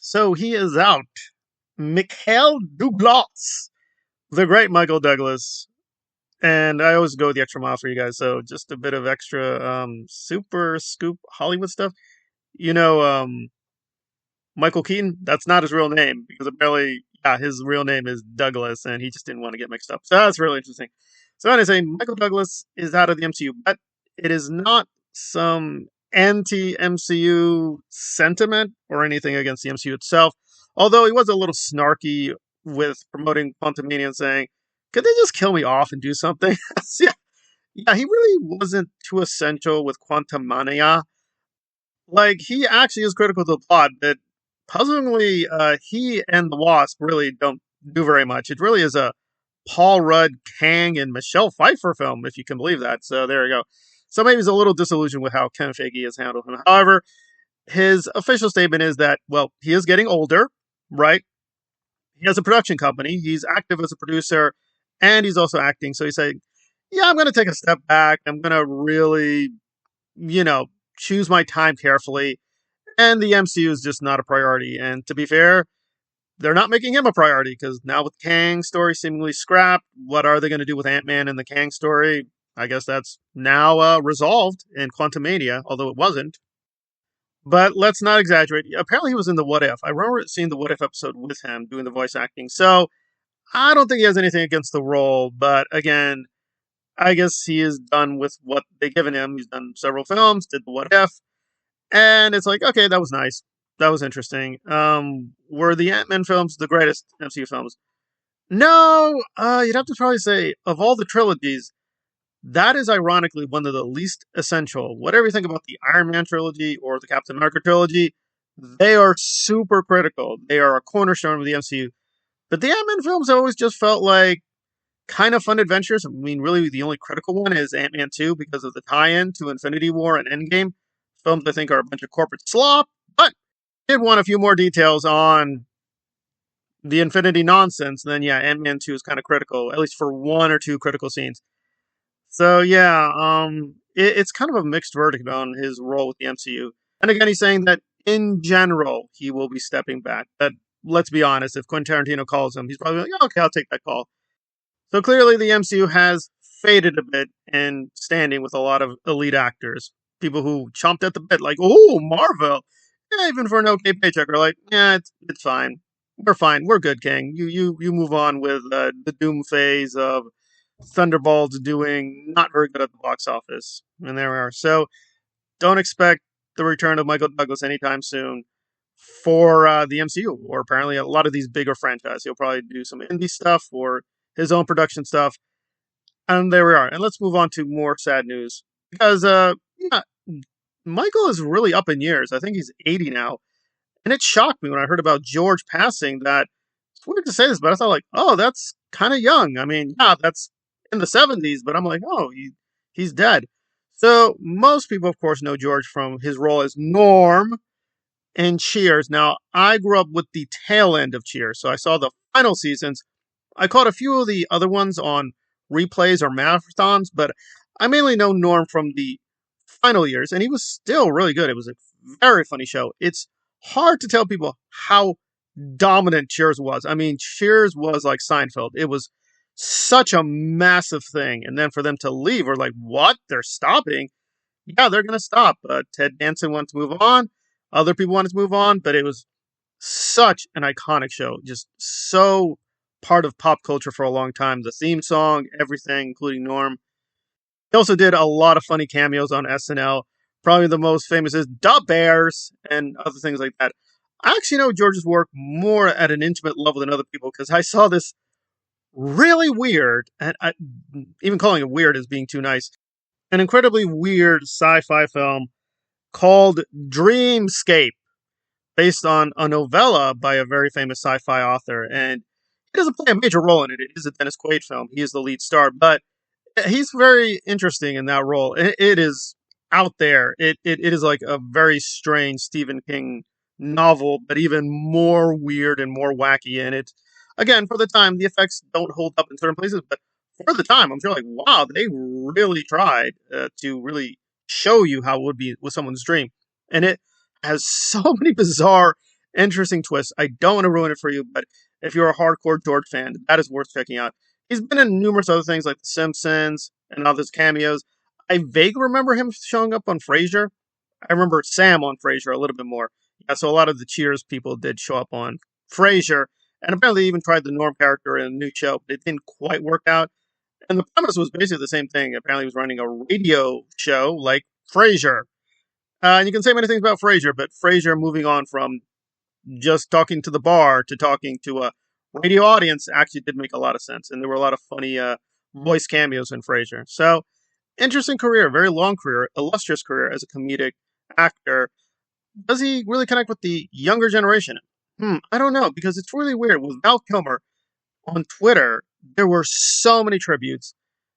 So he is out. Mikhail Douglas, the great Michael Douglas. And I always go the extra mile for you guys. So just a bit of extra super scoop Hollywood stuff. You know, Michael Keaton, that's not his real name because apparently, yeah, his real name is Douglas and he just didn't want to get mixed up. So that's really interesting. So anyway, Michael Douglas is out of the MCU, but it is not some anti MCU sentiment or anything against the MCU itself. Although he was a little snarky with promoting Quantumania and saying, could they just kill me off and do something? yeah, yeah, he really wasn't too essential with Quantumania. Like, he actually is critical to the plot, but puzzlingly, he and the Wasp really don't do very much. It really is a Paul Rudd, Kang, and Michelle Pfeiffer film, if you can believe that. So there you go. So maybe he's a little disillusioned with how Ken Feige has handled him. However, his official statement is that, well, he is getting older, right? He has a production company. He's active as a producer, and he's also acting. So he's saying, yeah, I'm going to take a step back. I'm going to really, you know, choose my time carefully. And the MCU is just not a priority. And to be fair, they're not making him a priority because now with Kang's story seemingly scrapped, what are they going to do with Ant-Man and the Kang story? I guess that's now resolved in Quantumania, although it wasn't. But let's not exaggerate. Apparently, he was in the What If. I remember seeing the What If episode with him doing the voice acting. So I don't think he has anything against the role. But again, I guess he is done with what they've given him. He's done several films, did the What If. And it's like, okay, that was nice. That was interesting. Were the Ant-Man films the greatest MCU films? No, you'd have to probably say, of all the trilogies, that is ironically one of the least essential. Whatever you think about the Iron Man trilogy or the Captain America trilogy, they are super critical. They are a cornerstone of the MCU. But the Ant-Man films always just felt like kind of fun adventures. I mean, really, the only critical one is Ant-Man 2 because of the tie-in to Infinity War and Endgame. Films I think are a bunch of corporate slop, but did want a few more details on the Infinity nonsense, then yeah, Ant-Man 2 is kind of critical, at least for one or two critical scenes. So yeah, it's kind of a mixed verdict on his role with the MCU. And again, he's saying that in general he will be stepping back. But let's be honest, if Quentin Tarantino calls him, he's probably like, okay, I'll take that call. So clearly, the MCU has faded a bit in standing with a lot of elite actors, people who chomped at the bit, like, oh, Marvel. Yeah, even for an okay paycheck, are like, yeah, it's fine. We're fine. We're good, King. You move on with the doom phase of Thunderbolts doing not very good at the box office, and there we are. So don't expect the return of Michael Douglas anytime soon for the MCU, or apparently a lot of these bigger franchises. He'll probably do some indie stuff or his own production stuff. And there we are. And let's move on to more sad news. Because, yeah, Michael is really up in years. I think he's 80 now. And it shocked me when I heard about George passing that it's weird to say this, but I thought, like, oh, that's kind of young. I mean, yeah, that's in the 70s, but I'm like, oh, he's dead. So most people, of course, know George from his role as Norm in Cheers. Now, I grew up with the tail end of Cheers, so I saw the final seasons. I caught a few of the other ones on replays or marathons, but I mainly know Norm from the final years, and he was still really good. It was a very funny show. It's hard to tell people how dominant Cheers was. I mean, Cheers was like Seinfeld. It was such a massive thing, and then for them to leave, we're like, what? They're stopping? Yeah, they're going to stop. Ted Danson wanted to move on. Other people wanted to move on, but it was such an iconic show. Just so part of pop culture for a long time. The theme song, everything, including Norm. He also did a lot of funny cameos on SNL. Probably the most famous is Da Bears and other things like that. I actually know George's work more at an intimate level than other people because I saw this really weird, and even calling it weird is being too nice, an incredibly weird sci-fi film called Dreamscape, based on a novella by a very famous sci-fi author. And he doesn't play a major role in it. It is a Dennis Quaid film. He is the lead star, but he's very interesting in that role. It is out there. It is like a very strange Stephen King novel, but even more weird and more wacky. And it, again, for the time, the effects don't hold up in certain places, but for the time, I'm sure like, wow, they really tried to really show you how it would be with someone's dream. And it has so many bizarre Interesting twist. I don't want to ruin it for you, but if you're a hardcore George fan, that is worth checking out. He's been in numerous other things like The Simpsons and others cameos. I vaguely remember him showing up on Frasier. I remember Sam on Frasier a little bit more. Yeah, so a lot of the Cheers people did show up on Frasier, and apparently even tried the Norm character in a new show, but it didn't quite work out. And the premise was basically the same thing. Apparently, he was running a radio show like Frasier. And you can say many things about Frasier, but Frasier moving on from just talking to the bar to talking to a radio audience actually did make a lot of sense. And there were a lot of funny voice cameos in Frasier. So, interesting career, very long career, illustrious career as a comedic actor. Does he really connect with the younger generation? I don't know, because it's really weird. With Val Kilmer on Twitter, there were so many tributes,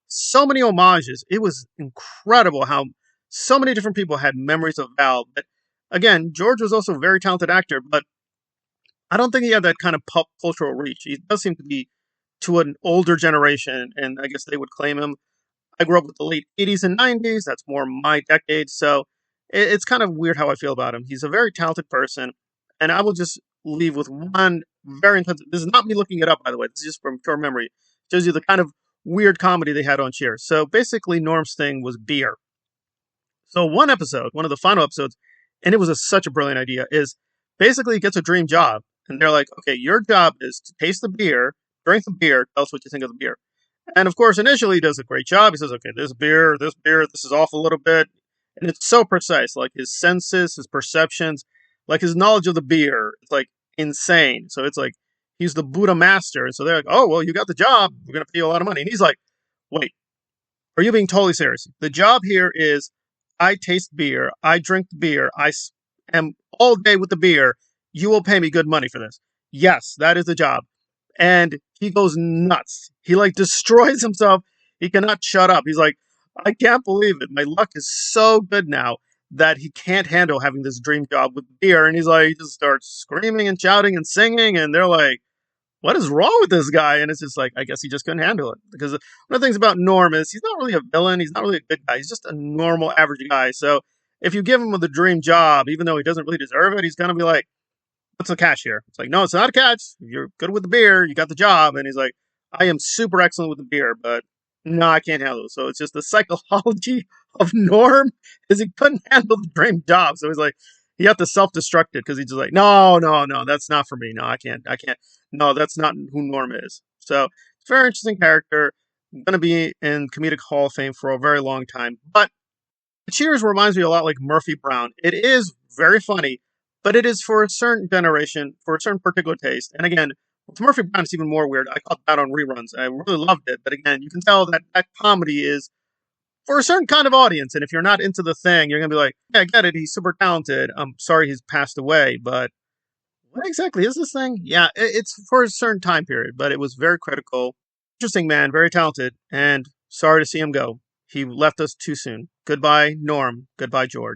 so many homages. It was incredible how so many different people had memories of Val. But again, George was also a very talented actor, but I don't think he had that kind of pop cultural reach. He does seem to be to an older generation, and I guess they would claim him. I grew up with the late 80s and 90s. That's more my decade. So it's kind of weird how I feel about him. He's a very talented person. And I will just leave with one very intense. This is not me looking it up, by the way. This is just from pure memory. It shows you the kind of weird comedy they had on Cheers. So basically, Norm's thing was beer. So one episode, one of the final episodes, and it was such a brilliant idea, is basically he gets a dream job. And they're like, okay, your job is to taste the beer, drink the beer, tell us what you think of the beer. And of course, initially he does a great job. He says, okay, this beer, this is off a little bit. And it's so precise, like his senses, his perceptions, like his knowledge of the beer. It's like insane. So it's like he's the Buddha master. And so they're like, oh, well, you got the job. We're going to pay you a lot of money. And he's like, wait, are you being totally serious? The job here is I taste beer, I drink beer, am all day with the beer. You will pay me good money for this. Yes, that is the job. And he goes nuts. He like destroys himself. He cannot shut up. He's like, I can't believe it. My luck is so good now that he can't handle having this dream job with beer. And he's like, he just starts screaming and shouting and singing. And they're like, what is wrong with this guy? And it's just like, I guess he just couldn't handle it. Because one of the things about Norm is he's not really a villain. He's not really a good guy. He's just a normal, average guy. So if you give him the dream job, even though he doesn't really deserve it, he's going to be like, what's the catch here? It's like, no, it's not a catch. You're good with the beer. You got the job. And he's like, I am super excellent with the beer, but no, I can't handle it. So it's just the psychology of Norm is he couldn't handle the dream job. So he's like, he had to self-destruct it because he's just like, no, that's not for me. No, I can't. No, that's not who Norm is. So it's a very interesting character. Going to be in Comedic Hall of Fame for a very long time. But Cheers reminds me a lot like Murphy Brown. It is very funny, but it is for a certain generation, for a certain particular taste. And again, with Murphy Brown, it's even more weird. I caught that on reruns. I really loved it. But again, you can tell that that comedy is for a certain kind of audience. And if you're not into the thing, you're going to be like, yeah, I get it. He's super talented. I'm sorry he's passed away. But what exactly is this thing? Yeah, it's for a certain time period, but it was very critical. Interesting man, very talented. And sorry to see him go. He left us too soon. Goodbye, Norm. Goodbye, George.